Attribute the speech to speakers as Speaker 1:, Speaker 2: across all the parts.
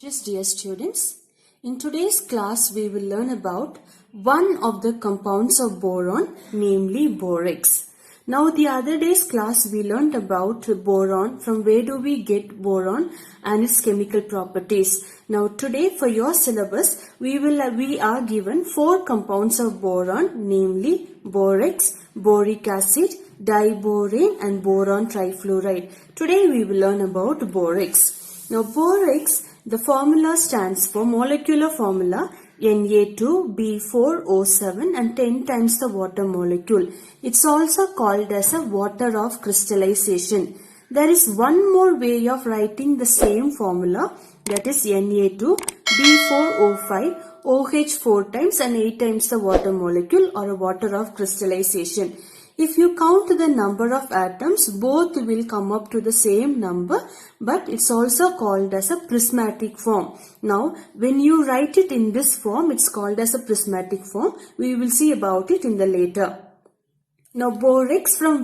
Speaker 1: Just dear students, in today's class we will learn about one of the compounds of boron, namely borax. Now the other day's class we learned about boron, from where do we get boron and its chemical properties. Now today for your syllabus we are given 4 compounds of boron, namely borax, boric acid, diborane and boron trifluoride. Today we will learn about borax. Now borax, the formula stands for molecular formula Na2B4O7 and 10 times the water molecule. It's also called as a water of crystallization. There is one more way of writing the same formula, that is Na2B4O5 OH 4 times and 8 times the water molecule, or a water of crystallization. If you count the number of atoms, both will come up to the same number, but it's also called as a prismatic form. Now, when you write it in this form, it's called as a prismatic form. We will see about it in the later. Now, borax, how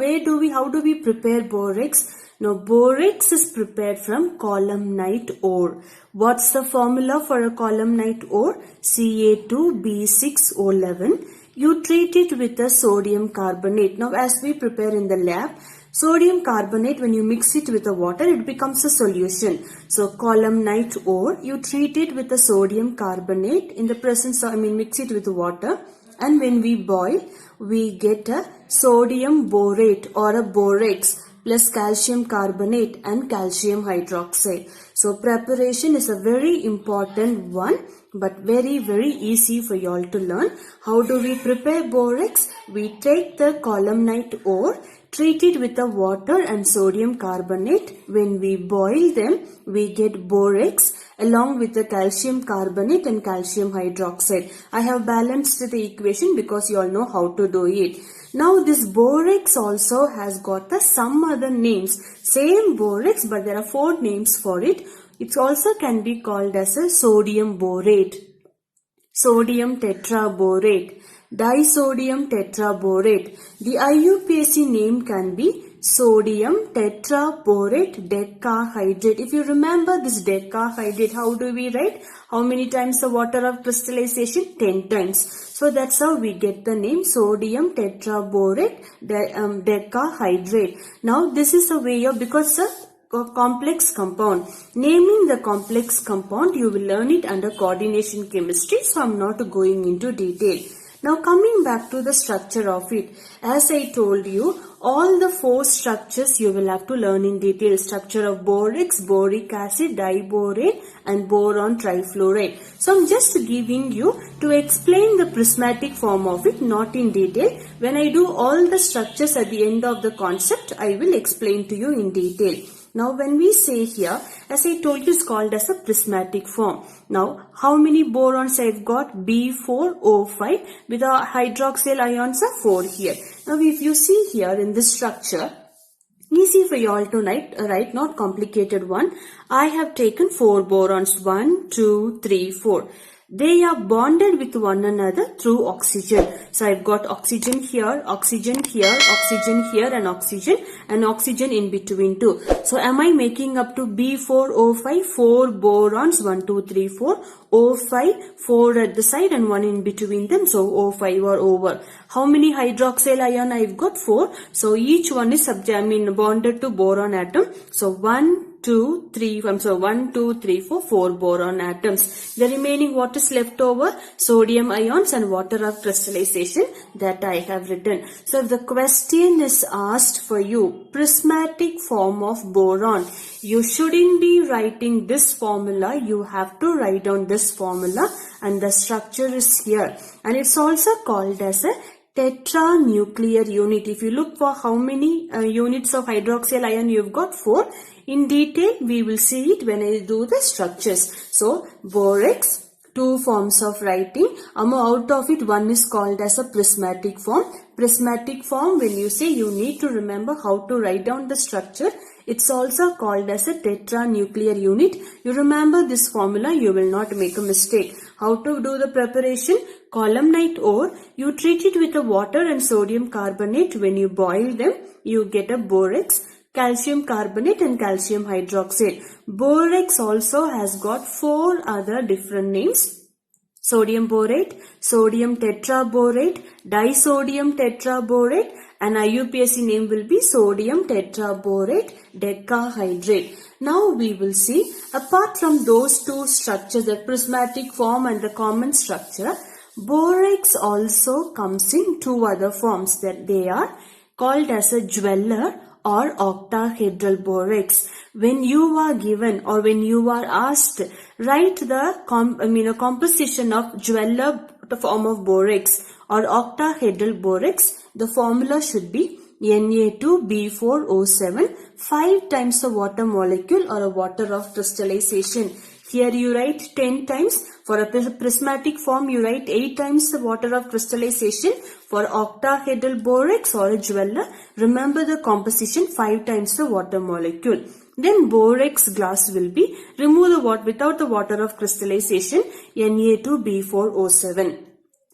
Speaker 1: do we prepare borax? Now, borax is prepared from columnite ore. What's the formula for a columnite ore? Ca2B6O11. You treat it with a sodium carbonate. Now, as we prepare in the lab, sodium carbonate, when you mix it with the water, it becomes a solution. So, columnite ore, you treat it with a sodium carbonate in the presence of, mix it with water. And when we boil, we get a sodium borate or a borax plus calcium carbonate and calcium hydroxide. So, preparation is a very important one, but very easy for you all to learn. How do we prepare borax? We take the columnite ore, treat it with the water and sodium carbonate. When we boil them, we get borax along with the calcium carbonate and calcium hydroxide. I have balanced the equation because you all know how to do it. Now this borax also has got some other names. Same borax, but there are 4 names for it. It also can be called as a sodium borate, sodium tetraborate, disodium tetraborate. The IUPAC name can be sodium tetraborate decahydrate. If you remember this decahydrate, how do we write? How many times the water of crystallization? 10 times. So that's how we get the name sodium tetraborate decahydrate. Now this is a way of, because a complex compound. Naming the complex compound, you will learn it under coordination chemistry, so I'm not going into detail. Now coming back to the structure of it, as I told you, all the 4 structures you will have to learn in detail. Structure of borax, boric acid, diborane and boron trifluoride. So I'm just giving you to explain the prismatic form of it, not in detail. When I do all the structures at the end of the concept, I will explain to you in detail. Now when we say here, as I told you, it's called as a prismatic form. Now how many borons I've got? B4O5 with the hydroxyl ions are 4 here. Now if you see here in this structure, easy for you all to write, not complicated one. I have taken 4 borons, 1, 2, 3, 4. They are bonded with one another through oxygen. So I've got oxygen here, oxygen here, oxygen here and oxygen in between too. So am I making up to B4O5, 4 borons, 1, 2, 3, 4, O5, 4 at the side and 1 in between them. So O5 or over. How many hydroxyl ion I've got? 4. So each one is bonded to boron atom. So 1, 2, 3, 4 boron atoms. The remaining what is left over? Sodium ions and water of crystallization that I have written. So if the question is asked for you, prismatic form of boron, you shouldn't be writing this formula. You have to write down this formula and the structure is here. And it's also called as a tetranuclear unit. If you look for how many units of hydroxyl ion you've got, 4. In detail, we will see it when I do the structures. So, borax, 2 forms of writing. Out of it, one is called as a prismatic form. Prismatic form, when you say, you need to remember how to write down the structure. It's also called as a tetranuclear unit. You remember this formula, you will not make a mistake. How to do the preparation? Columnite ore, you treat it with the water and sodium carbonate. When you boil them, you get a borax calcium carbonate and calcium hydroxide. Borax also has got 4 other different names. Sodium borate, sodium tetraborate, disodium tetraborate, and IUPAC name will be sodium tetraborate decahydrate. Now we will see, apart from those two structures, the prismatic form and the common structure, borax also comes in 2 other forms, that they are called as a dweller or octahedral borax. When you are given or when you are asked, write the composition of dweller form of borax or octahedral borax, the formula should be Na2B4O7, 5 times the water molecule or a water of crystallization. Here you write 10 times. For a prismatic form, you write 8 times the water of crystallization. For octahedral borax or a dweller, remember the composition 5 times the water molecule. Then borax glass will be, remove the water without the water of crystallization, Na2B4O7.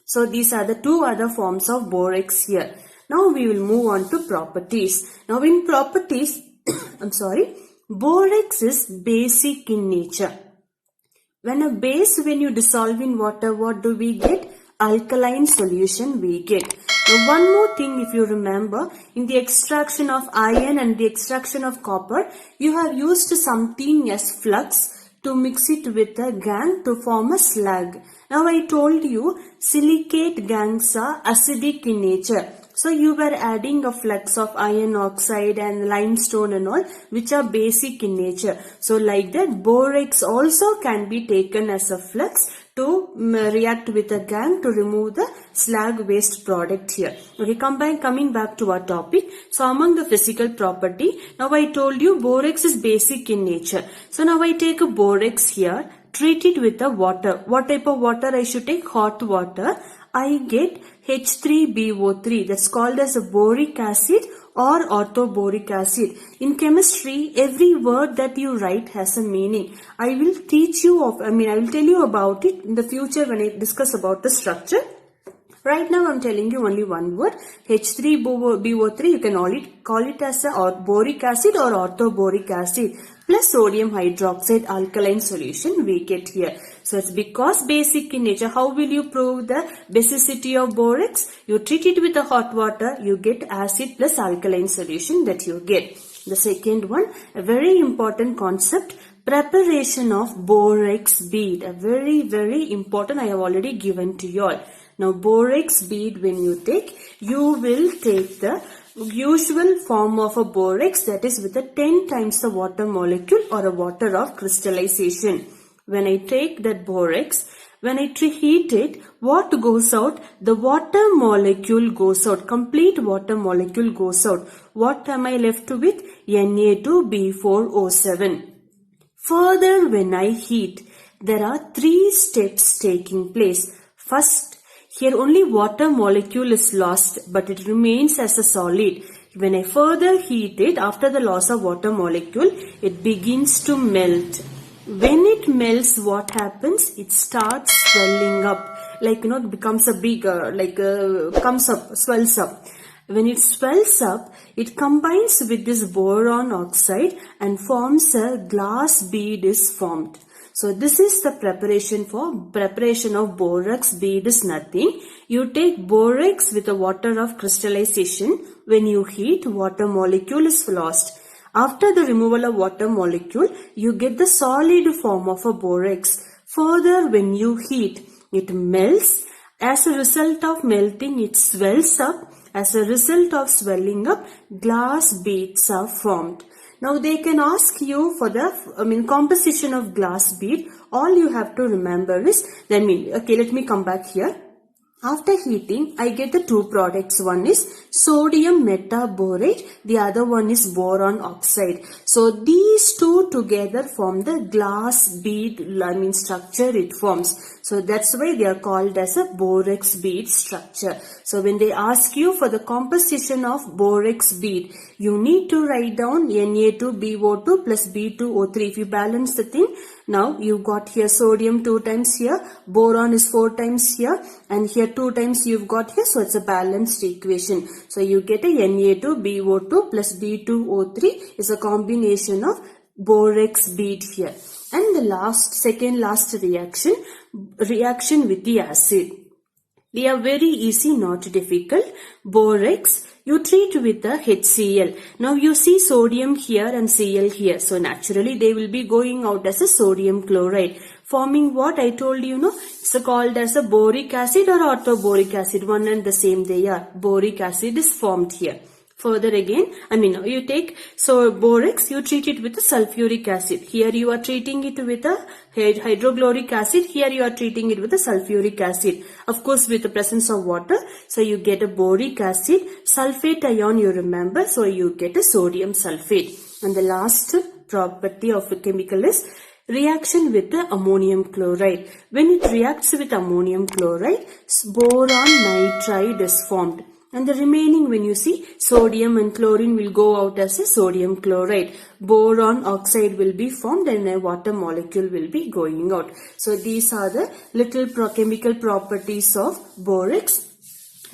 Speaker 1: So these are the 2 other forms of borax here. Now we will move on to properties. Now in properties, borax is basic in nature. When a base, when you dissolve in water, what do we get? Alkaline solution we get. Now one more thing, if you remember, in the extraction of iron and the extraction of copper, you have used something as flux to mix it with a gangue to form a slag. Now I told you silicate gangues are acidic in nature. So you were adding a flux of iron oxide and limestone and all, which are basic in nature. So like that, borax also can be taken as a flux to react with a gangue to remove the slag waste product here. Okay, coming back to our topic. So among the physical property, now I told you borax is basic in nature. So now I take a borax here, treat it with the water. What type of water I should take? Hot water. I get H3BO3, that's called as a boric acid or orthoboric acid. In chemistry, every word that you write has a meaning. I will teach you I will tell you about it in the future when I discuss about the structure. Right now I'm telling you only one word, H3BO3, you can call it as a boric acid or orthoboric acid plus sodium hydroxide alkaline solution we get here. So it's because basic in nature. How will you prove the basicity of borax? You treat it with a hot water, you get acid plus alkaline solution that you get. The second one, a very important concept, preparation of borax bead. A very, very important, I have already given to you all. Now borax bead, when you take, you will take the usual form of a borax, that is with a 10 times the water molecule or a water of crystallization. When I take that borax, when I heat it, what goes out? The water molecule goes out. Complete water molecule goes out. What am I left with? Na2B4O7. Further, when I heat, there are 3 steps taking place. First, here only water molecule is lost, but it remains as a solid. When I further heat it, after the loss of water molecule, it begins to melt. When it melts, what happens? It starts swelling up. Like, it becomes a bigger, swells up. When it swells up, it combines with this boron oxide and forms a glass bead is formed. So this is the preparation of borax bead is nothing. You take borax with a water of crystallization. When you heat, water molecule is lost. After the removal of water molecule, you get the solid form of a borax. Further, when you heat, it melts. As a result of melting, it swells up. As a result of swelling up, glass beads are formed. Now they can ask you for the composition of glass bead. All you have to remember is, let me come back here. After heating, I get the 2 products. One is sodium metaborate, the other one is boron oxide. So these 2 together form the glass bead structure it forms. So that's why they are called as a borax bead structure. So when they ask you for the composition of borax bead, you need to write down Na2BO2 plus B2O3. If you balance the thing, Now you got here sodium 2 times here, boron is 4 times here, and here 2 times you've got here, so it's a balanced equation. So you get a Na2BO2 plus B2O3 is a combination of borax bead here. And the second last reaction with the acid. They are very easy, not difficult. Borax, you treat with the HCl. Now you see sodium here and Cl here. So naturally they will be going out as a sodium chloride. Forming what I told you, it's called as a boric acid or orthoboric acid. One and the same they are. Boric acid is formed here. Further again, you take, so borax, you treat it with a sulfuric acid. Here you are treating it with a hydrochloric acid. Here you are treating it with a sulfuric acid. Of course, with the presence of water. So you get a boric acid. Sulfate ion, you remember. So you get a sodium sulfate. And the last property of a chemical is reaction with the ammonium chloride. When it reacts with ammonium chloride, boron nitride is formed. And the remaining, when you see, sodium and chlorine will go out as a sodium chloride. Boron oxide will be formed and a water molecule will be going out. So these are the little chemical properties of borax.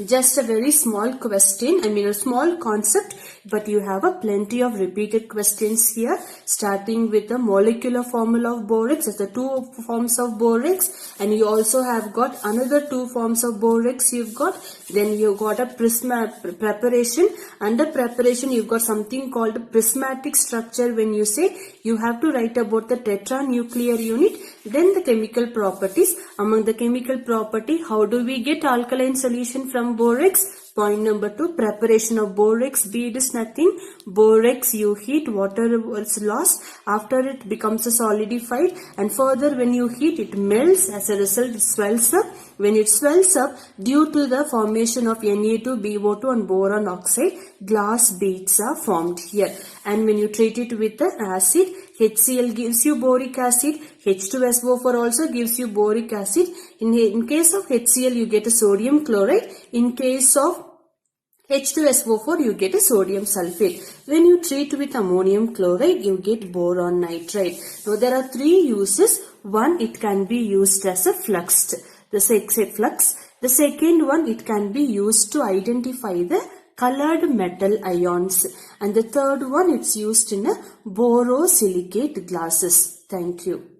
Speaker 1: Just a very small question, a small concept, but you have a plenty of repeated questions here, starting with the molecular formula of borax, as the 2 forms of borax, and you also have got another 2 forms of borax you've got. Then you got a preparation. Under preparation, you've got something called a prismatic structure. When you say, you have to write about the tetranuclear unit. Then the chemical properties. Among the chemical property, how do we get alkaline solution from borax? Point number 2, preparation of borax bead is nothing. Borax you heat, water is lost. After it becomes a solidified, and further when you heat it melts. As a result it swells up. When it swells up, due to the formation of Na2BO2 and boron oxide, glass beads are formed here. And when you treat it with the acid, HCl gives you boric acid. H2SO4 also gives you boric acid. In case of HCl, you get a sodium chloride. In case of H2SO4, you get a sodium sulfate. When you treat with ammonium chloride, you get boron nitride. Now there are 3 uses. One, it can be used as a flux. The second one, it can be used to identify the colored metal ions. And the third one, it's used in a borosilicate glasses. Thank you.